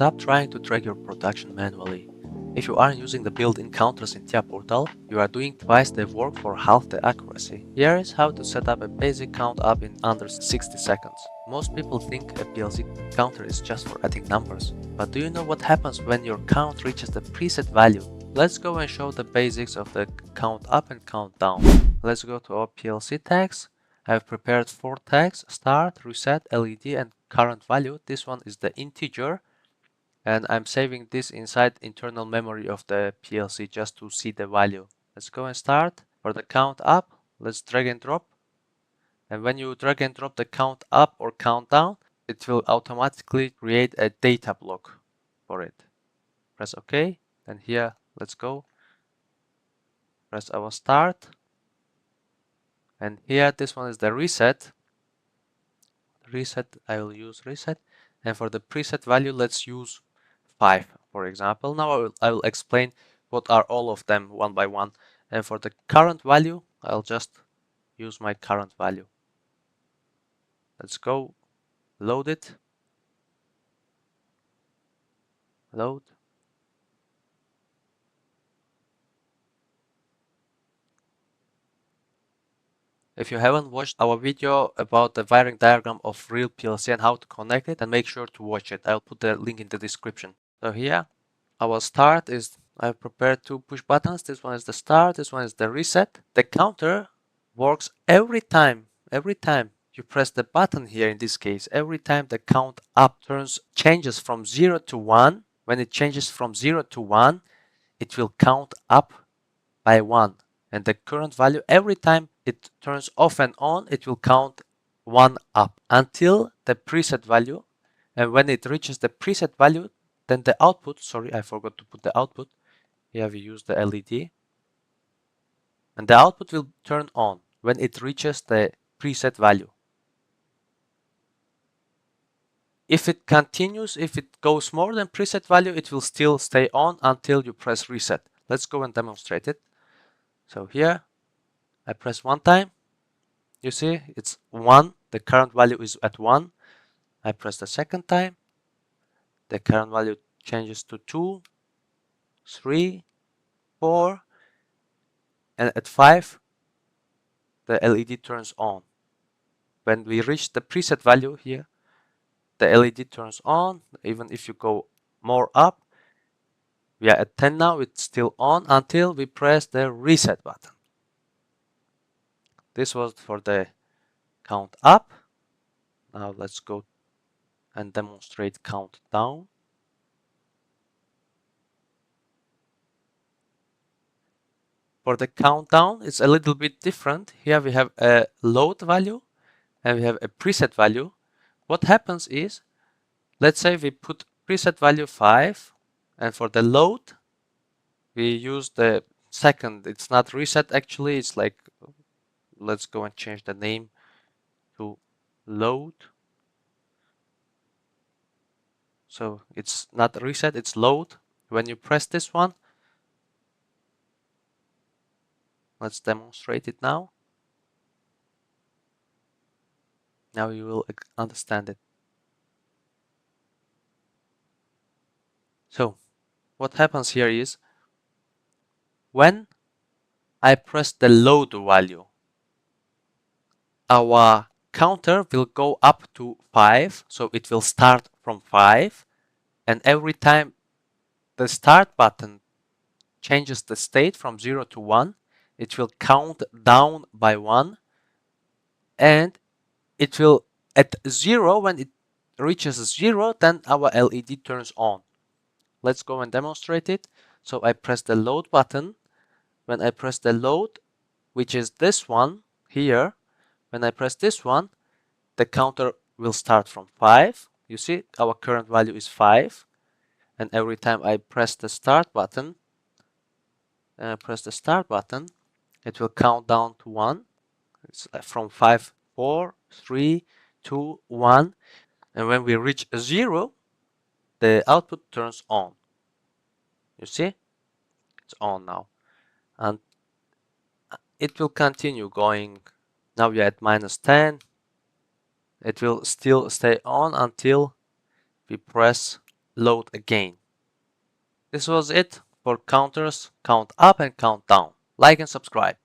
Stop trying to track your production manually. If you aren't using the built-in counters in TIA Portal, you are doing twice the work for half the accuracy. Here is how to set up a basic count up in under 60 seconds. Most people think a PLC counter is just for adding numbers. But do you know what happens when your count reaches the preset value? Let's go and show the basics of the count up and count down. Let's go to our PLC tags. I have prepared 4 tags: start, reset, LED, and current value. This one is the integer, and I'm saving this inside internal memory of the PLC just to see the value. Let's go and start. For the count up, let's drag and drop. And when you drag and drop the count up or count down, it will automatically create a data block for it. Press OK. Then here, let's go. Press our start. And here, this one is the reset. Reset, I will use reset. And for the preset value, let's use 5, for example. Now I will explain what are all of them one by one. And for the current value, I'll just use my current value. Let's go, load it, load. If you haven't watched our video about the wiring diagram of real PLC and how to connect it, then make sure to watch it. I'll put the link in the description. So here, our start is, I've prepared 2 push buttons. This one is the start, this one is the reset. The counter works every time you press the button here. In this case, every time the count up changes from 0 to 1, when it changes from 0 to 1, it will count up by 1. And the current value, every time it turns off and on, it will count 1 up until the preset value. And when it reaches the preset value, then the output, sorry, I forgot to put the output. Here we use the LED. And the output will turn on when it reaches the preset value. If it continues, if it goes more than preset value, it will still stay on until you press reset. Let's go and demonstrate it. So here, I press 1 time. You see, it's 1. The current value is at 1. I press the second time. The current value changes to 2, 3, 4, and at 5, the LED turns on. When we reach the preset value here, the LED turns on. Even if you go more up, we are at 10 now, it's still on until we press the reset button. This was for the count up. Now let's go and demonstrate count down. For the countdown, it's a little bit different. Here we have a load value and we have a preset value. What happens is, let's say we put preset value 5, and for the load, we use the second. It's not reset actually, it's like, let's go and change the name to load. So it's not reset, it's load. When you press this one, let's demonstrate it now. Now you will understand it. So what happens here is, when I press the load value, our counter will go up to 5, so it will start from 5, and every time the start button changes the state from 0 to 1, it will count down by 1, and it will at 0, when it reaches 0, then our LED turns on. Let's go and demonstrate it. So I press the load button. When I press the load, which is this one here, when I press this one, the counter will start from 5. You see, our current value is 5. And every time I press the start button, it will count down to 1. It's from 5, 4, 3, 2, 1. And when we reach 0, the output turns on. You see? It's on now. And it will continue going. Now we are at -10. It will still stay on until we press load again. This was it for counters, count up and count down. Like and subscribe.